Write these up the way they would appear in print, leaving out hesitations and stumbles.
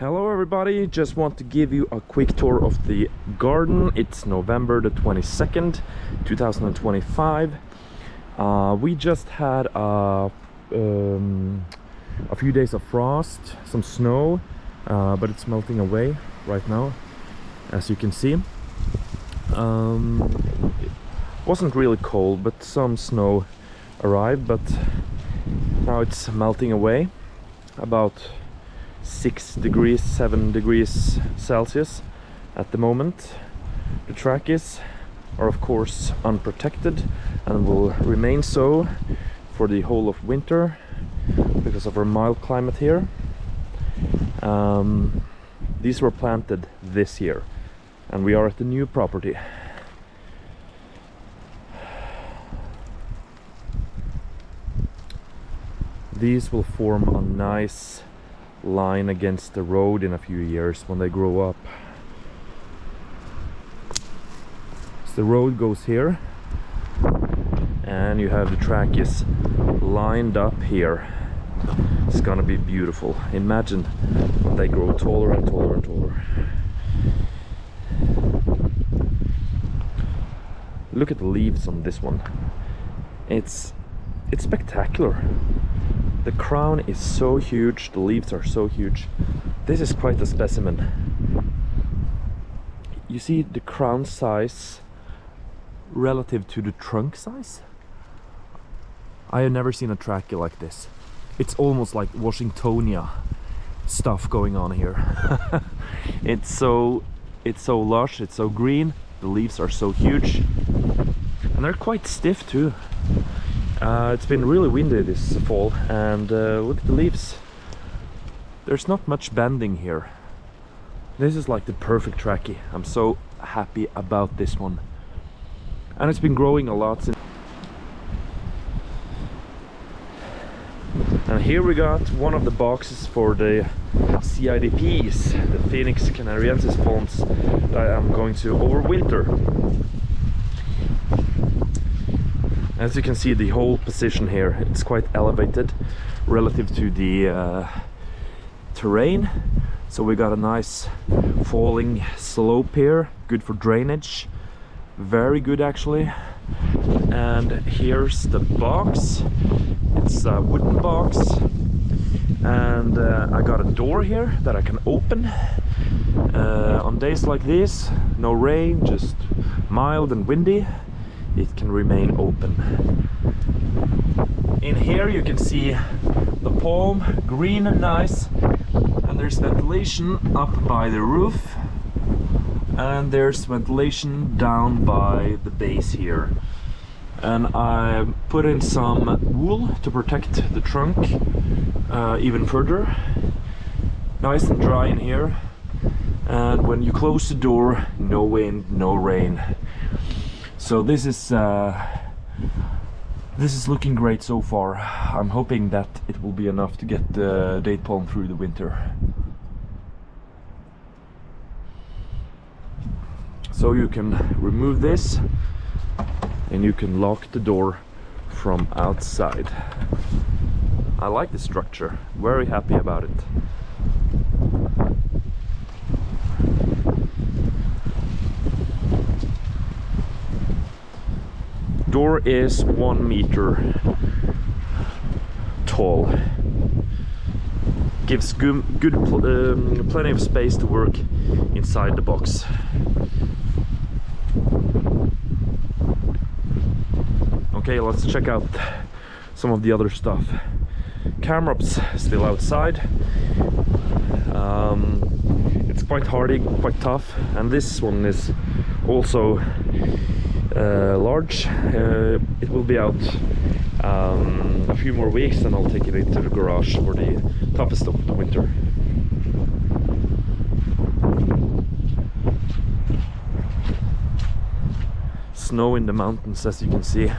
Hello everybody, just want to give you a quick tour of the garden. It's November the 22nd, 2025. We just had a few days of frost, some snow, but it's melting away right now, as you can see. It wasn't really cold, but some snow arrived, but now it's melting away about 6 degrees, 7 degrees Celsius at the moment. The trachys are of course unprotected and will remain so for the whole of winter because of our mild climate here. These were planted this year and we are at the new property. These will form a nice line against the road in a few years when they grow up. So the road goes here and you have the trachys lined up here. It's gonna be beautiful. Imagine when they grow taller and taller and taller. Look at the leaves on this one. It's spectacular. The crown is so huge, the leaves are so huge. This is quite a specimen. You see the crown size relative to the trunk size? I have never seen a trachea like this. It's almost like Washingtonia stuff going on here. It's so lush, it's so green, the leaves are so huge. And they're quite stiff too. It's been really windy this fall and look at the leaves. There's not much bending here. This is like the perfect trachea. I'm so happy about this one. And it's been growing a lot since. And here we got one of the boxes for the CIDPs, the Phoenix canariensis palms that I'm going to overwinter. As you can see, the whole position here, it's quite elevated relative to the terrain. So we got a nice falling slope here, good for drainage, very good actually. And here's the box. It's a wooden box, and I got a door here that I can open. On days like this, no rain, just mild and windy, it can remain open. In here you can see the palm, green and nice, and there's ventilation up by the roof, and there's ventilation down by the base here. And I put in some wool to protect the trunk even further. Nice and dry in here, and when you close the door, no wind, no rain. So this is looking great so far. I'm hoping that it will be enough to get the date palm through the winter. So you can remove this and you can lock the door from outside. I like the structure, very happy about it. Door is 1 meter tall. Gives plenty of space to work inside the box. Okay, let's check out some of the other stuff. Camrops still outside. It's quite hardy, quite tough, and this one is also large. It will be out a few more weeks and I'll take it into the garage for the toughest of the winter. Snow in the mountains, as you can see.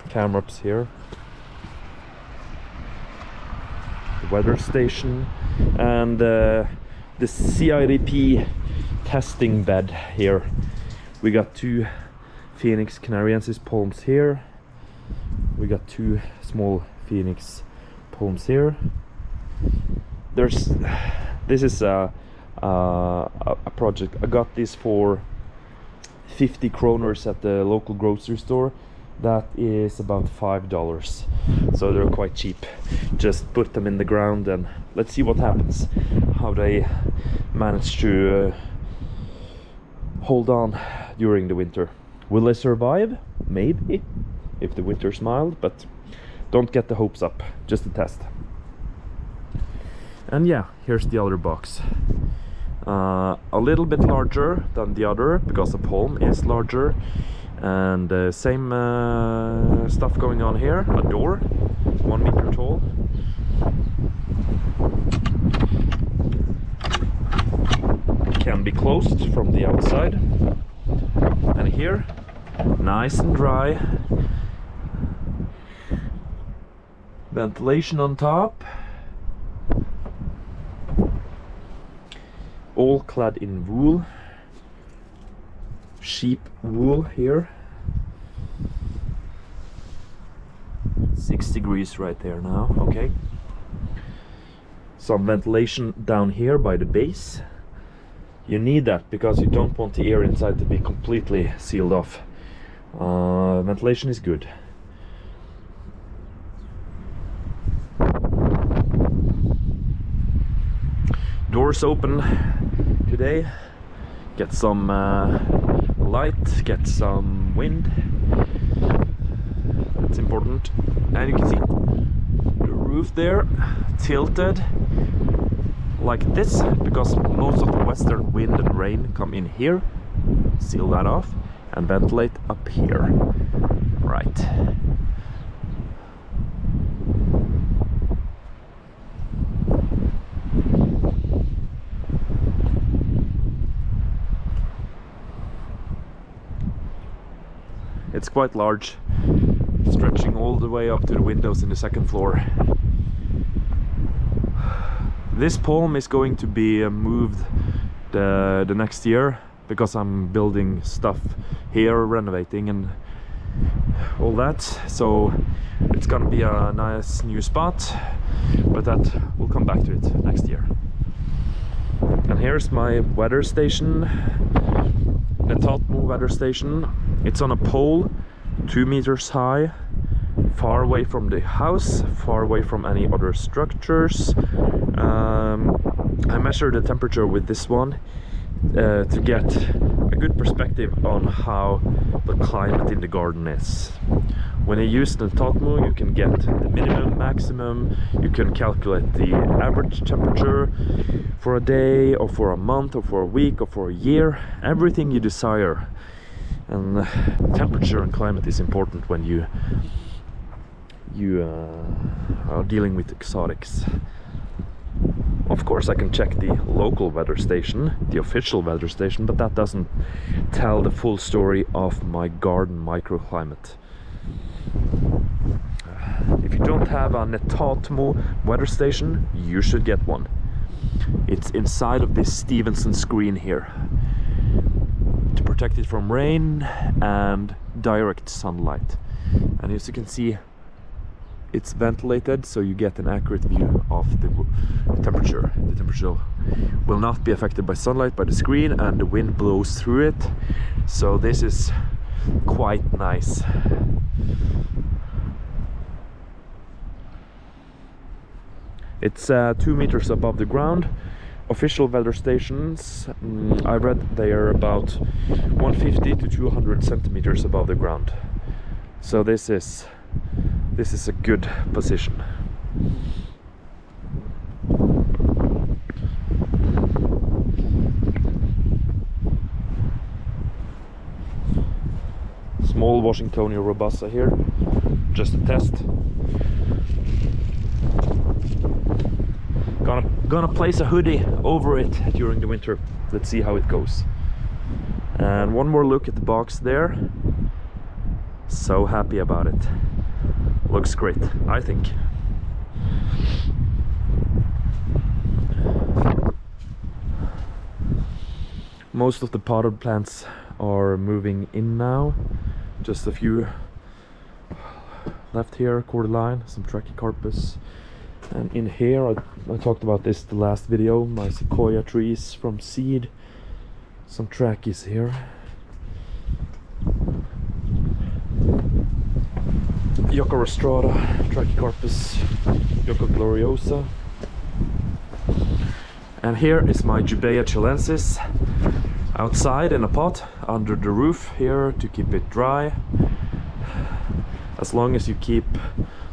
Camrops here. The weather station, and the the CIDP testing bed here. We got 2 Phoenix canariensis palms here. We got 2 small Phoenix palms here. This is a project. I got this for 50 kroners at the local grocery store. That is about $5, so they're quite cheap. Just put them in the ground and let's see what happens, how they manage to hold on during the winter. Will they survive? Maybe, if the winter's mild, but don't get the hopes up, just a test. And yeah, here's the other box. A little bit larger than the other because the palm is larger, and same stuff going on here. A door, 1 meter tall. Can be closed from the outside. And here, nice and dry. Ventilation on top. All clad in wool. Sheep wool here. 6 degrees right there now, okay. Some ventilation down here by the base. You need that because you don't want the air inside to be completely sealed off. Ventilation is good. Doors open today. Get some light, get some wind. That's important. And you can see the roof there tilted like this because most of the western wind and rain come in here. Seal that off and ventilate up here. Right. It's quite large, stretching all the way up to the windows in the second floor. This palm is going to be moved the next year because I'm building stuff here, renovating and all that. So it's gonna be a nice new spot, but that we'll come back to it next year. And here's my weather station, the Tatmo weather station. It's on a pole, 2 meters high, far away from the house, far away from any other structures. I measured the temperature with this one to get a good perspective on how the climate in the garden is. When you use the Tatmo, you can get the minimum, maximum, you can calculate the average temperature for a day, or for a month, or for a week, or for a year, everything you desire. And temperature and climate is important when you are dealing with exotics. Of course, I can check the local weather station, the official weather station, but that doesn't tell the full story of my garden microclimate. If you don't have a Tatmo weather station, you should get one. It's inside of this Stevenson screen here to protect it from rain and direct sunlight. And as you can see, it's ventilated, so you get an accurate view of the temperature. The temperature will not be affected by sunlight, by the screen, and the wind blows through it. So this is quite nice. It's 2 meters above the ground. Official weather stations, I read they are about 150 to 200 centimeters above the ground. So this is a good position. Small Washingtonia robusta here, just a test. Gonna place a hoodie over it during the winter. Let's see how it goes. And one more look at the box there. So happy about it. Looks great, I think. Most of the potted plants are moving in now. Just a few left here, cordyline, some Trachycarpus. And in here, I talked about this the last video, my sequoia trees from seed. Some trachys here. Yucca rostrata, Trachycarpus, Yucca gloriosa. And here is my Jubaea chilensis outside in a pot under the roof here to keep it dry. As long as you keep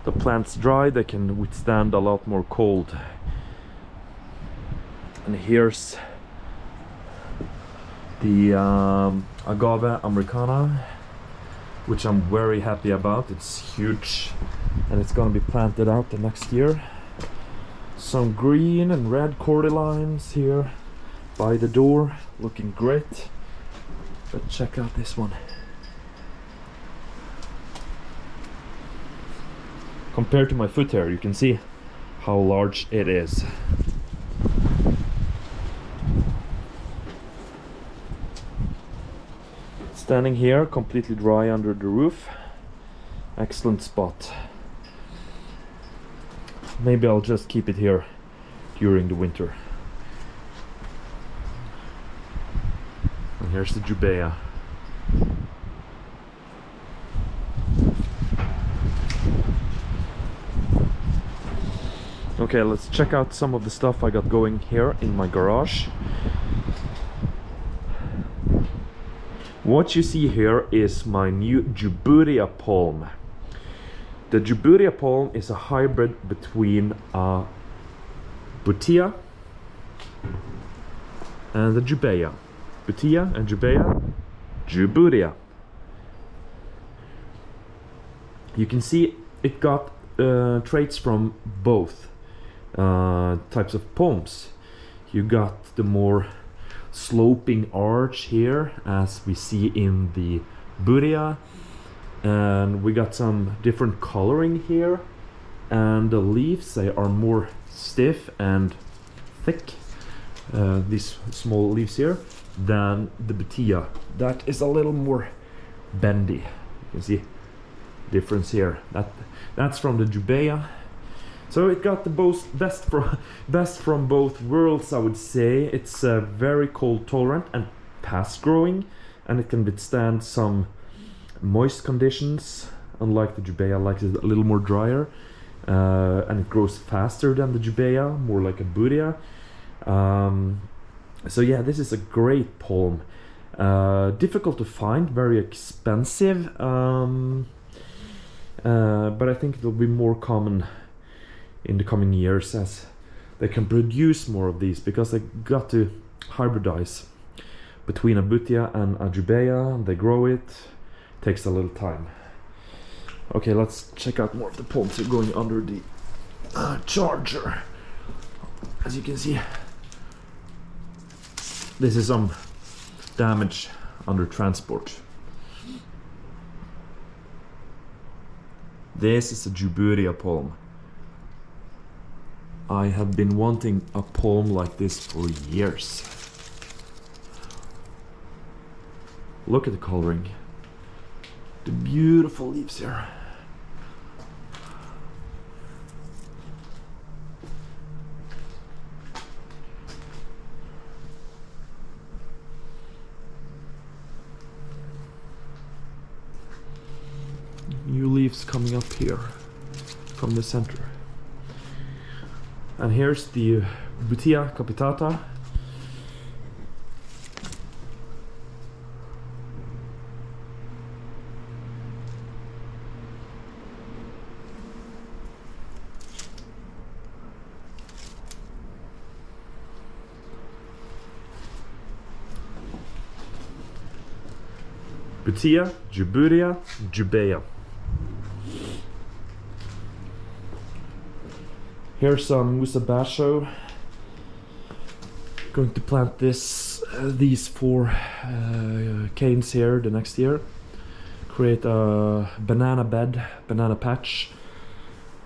the plants dry, they can withstand a lot more cold. And here's the agave americana, which I'm very happy about. It's huge and it's gonna be planted out the next year. Some green and red cordylines here by the door, looking great. But check out this one. Compared to my foot here, you can see how large it is. Standing here, completely dry under the roof. Excellent spot. Maybe I'll just keep it here during the winter. And here's the Jubaea. Okay, let's check out some of the stuff I got going here in my garage. What you see here is my new Jubutia palm. The Jubutia palm is a hybrid between a Butia and the Jubaea. Butia and Jubaea, Jubutia. You can see it got traits from both types of palms. You got the more sloping arch here, as we see in the Butia, and we got some different coloring here, and the leaves, they are more stiff and thick, these small leaves here, than the Butia. That is a little more bendy. You can see difference here. That's from the Jubaea. So it got the best from both worlds, I would say. It's very cold tolerant and fast growing, and it can withstand some moist conditions, unlike the Jubaea, like it's a little more drier, and it grows faster than the Jubaea, more like a Butia. So yeah, this is a great palm. Difficult to find, very expensive, but I think it will be more common in the coming years as they can produce more of these, because they got to hybridize between a Butia and a Jubaea. They grow it, takes a little time. Okay, let's check out more of the palms here going under the charger. As you can see, this is some damage under transport. This is a Jubutia palm. I have been wanting a palm like this for years. Look at the coloring. The beautiful leaves here. New leaves coming up here from the center. And here's the Butia capitata. Butia, Jubutia, Jubaea. Here's some Musabasho. Going to plant these 4 canes here the next year. Create a banana bed, banana patch.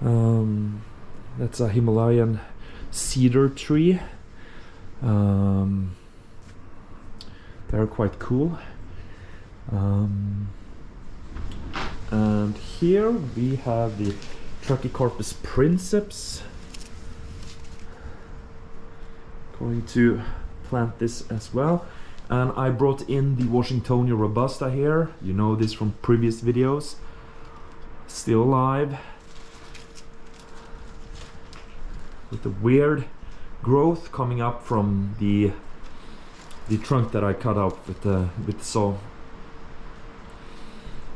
That's a Himalayan cedar tree. They're quite cool. And here we have the Trachycarpus princeps. Going to plant this as well. And I brought in the Washingtonia robusta here. You know this from previous videos. Still alive. With the weird growth coming up from the trunk that I cut out with the saw.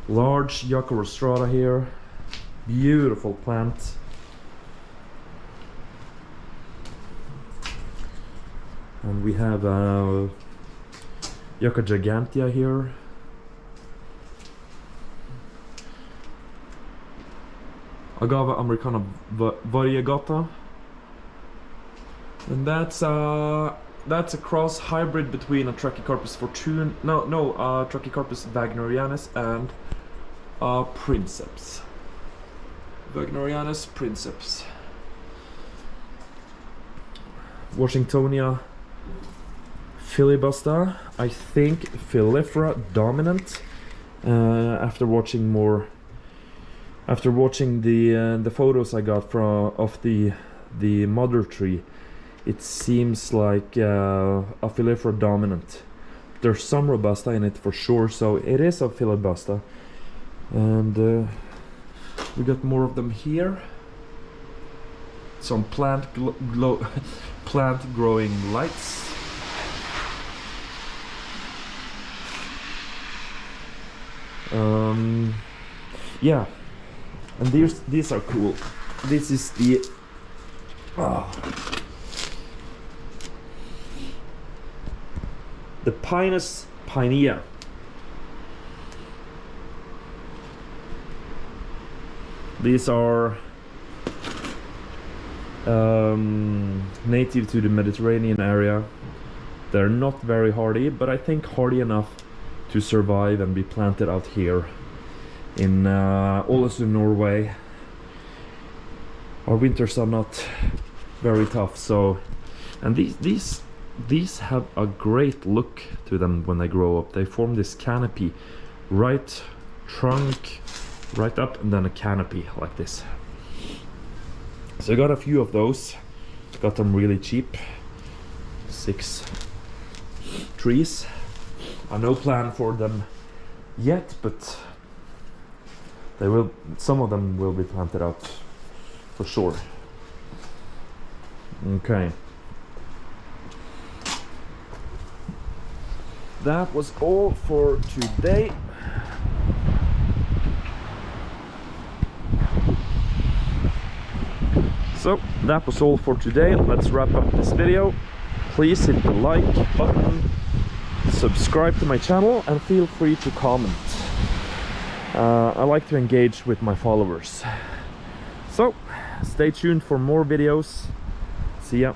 Large Yucca rostrata here. Beautiful plant. And we have Yucca gigantea here. Agave americana variegata. And that's a cross hybrid between a Trachycarpus Trachycarpus wagnerianus and princeps. Wagnerianus princeps. Washingtonia filibusta, I think filifera dominant. After watching the photos I got of the mother tree, it seems like a filifera dominant. There's some robusta in it for sure, so it is a filibusta. And we got more of them here. Some plant growing lights. Yeah, and these are cool. This is the Pinus pinea. These are native to the Mediterranean area. They're not very hardy, but I think hardy enough to survive and be planted out here in Ålesund, Norway. Our winters are not very tough, so, and these have a great look to them when they grow up. They form this canopy, right trunk, right up, and then a canopy like this. So I got a few of those. Got them really cheap. 6 trees. No plan for them yet, but they will. Some of them will be planted out for sure. Okay. That was all for today. So that was all for today. Let's wrap up this video. Please hit the like button, subscribe to my channel, and feel free to comment. I like to engage with my followers. So stay tuned for more videos. See ya.